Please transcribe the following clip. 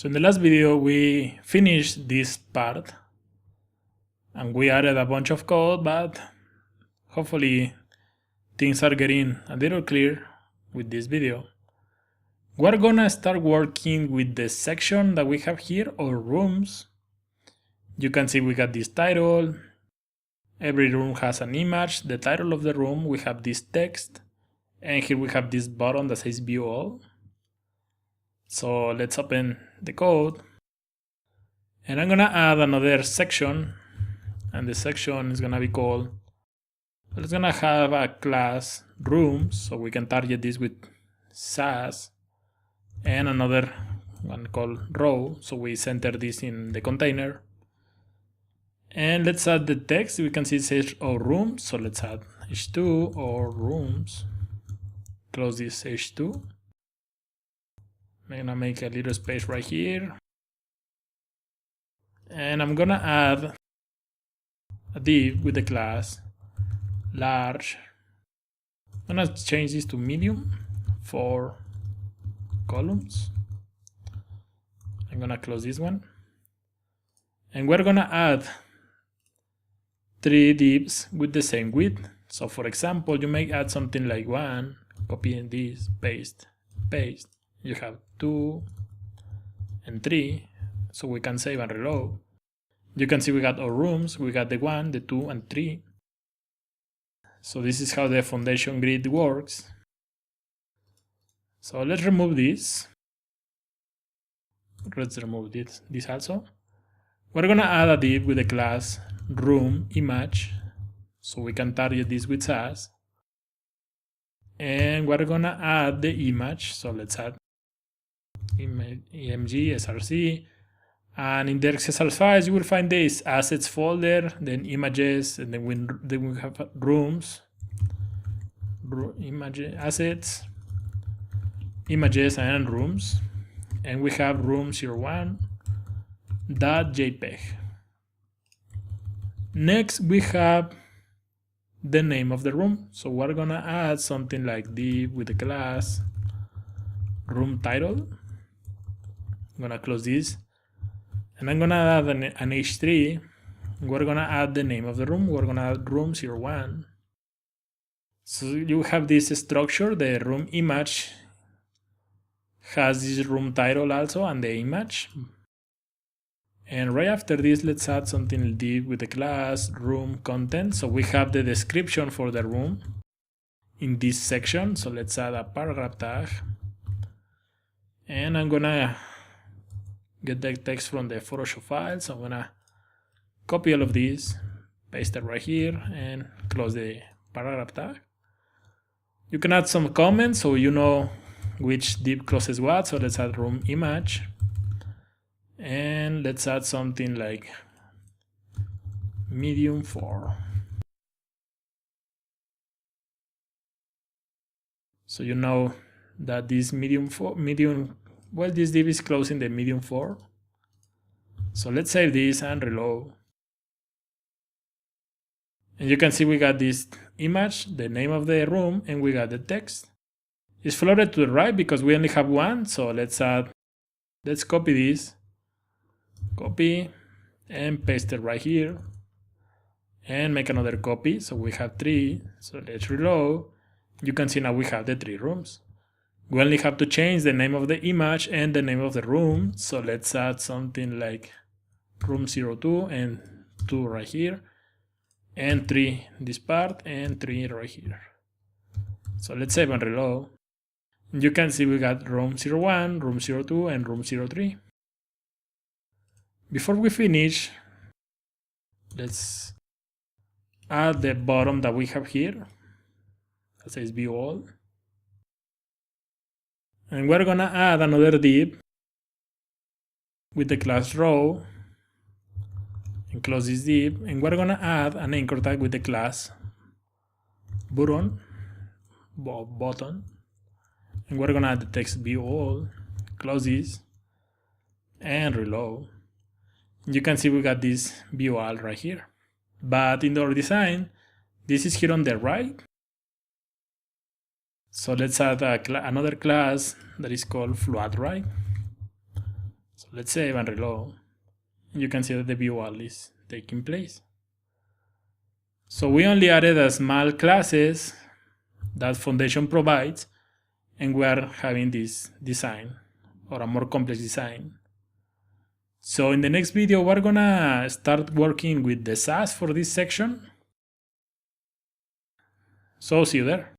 So in the last video, we finished this part and we added a bunch of code, but hopefully things are getting a little clear with this video. We're gonna start working with the section that we have here, or rooms. You can see we got this title. Every room has an image, the title of the room, we have this text, and here we have this button that says view all. So let's open the code. And I'm gonna add another section, and the section is gonna be called, it's gonna have a class rooms, so we can target this with SASS, and another one called row, so we center this in the container. And let's add the text. We can see it says or rooms, so let's add h2 or rooms. Close this h2. I'm gonna make a little space right here, and I'm gonna add a div with the class large. I'm gonna change this to medium for columns. I'm gonna close this one, and we're gonna add 3 divs with the same width. So for example, you may add something like 1, copy this, paste, paste. You have 2 and 3, so we can save and reload. You can see we got our rooms, we got the 1, the 2, and 3. So this is how the foundation grid works. So let's remove this. Let's remove this also. We're gonna add a div with the class room image, so we can target this with SASS. And we're gonna add the image, so let's add img src, and in the exercise files you will find this assets folder, then images, and then we have rooms, assets, images, and rooms, and we have room01.jpg. Next we have the name of the room, so we're gonna add something like div with the class room title. I'm gonna close this, and I'm gonna add an h3. We're gonna add the name of the room. We're gonna add room01. So you have this structure. The room image has this room title also and the image. And right after this, let's add something div with the class room content. So we have the description for the room in this section. So let's add a paragraph tag, and I'm gonna get the text from the Photoshop file. So I'm gonna copy all of this, paste it right here, and close the paragraph tag. You can add some comments so you know which div closes what. So let's add room image, and let's add something like medium 4. So you know that this this div is closing the medium 4. So let's save this and reload. And you can see we got this image, the name of the room, and we got the text. It's floated to the right because we only have 1. So let's copy this, copy, and paste it right here, and make another copy. So we have 3. So let's reload. You can see now we have the 3 rooms. We only have to change the name of the image and the name of the room. So let's add something like room02 and 2 right here, and 3 this part, and 3 right here. So let's save and reload. You can see we got room01, room02, and room03. Before we finish, let's add the bottom that we have here that says view all. And we're gonna add another div with the class row, and close this div, and we're gonna add an anchor tag with the class button, and we're gonna add the text view all, close this, and reload. You can see we got this view all right here, but in our design this is here on the right. So let's add another class that is called float right. So let's save and reload. You can see that the view wall is taking place. So we only added a small classes that Foundation provides, and we are having this design, or a more complex design. So in the next video, we're gonna start working with the SASS for this section. So see you there.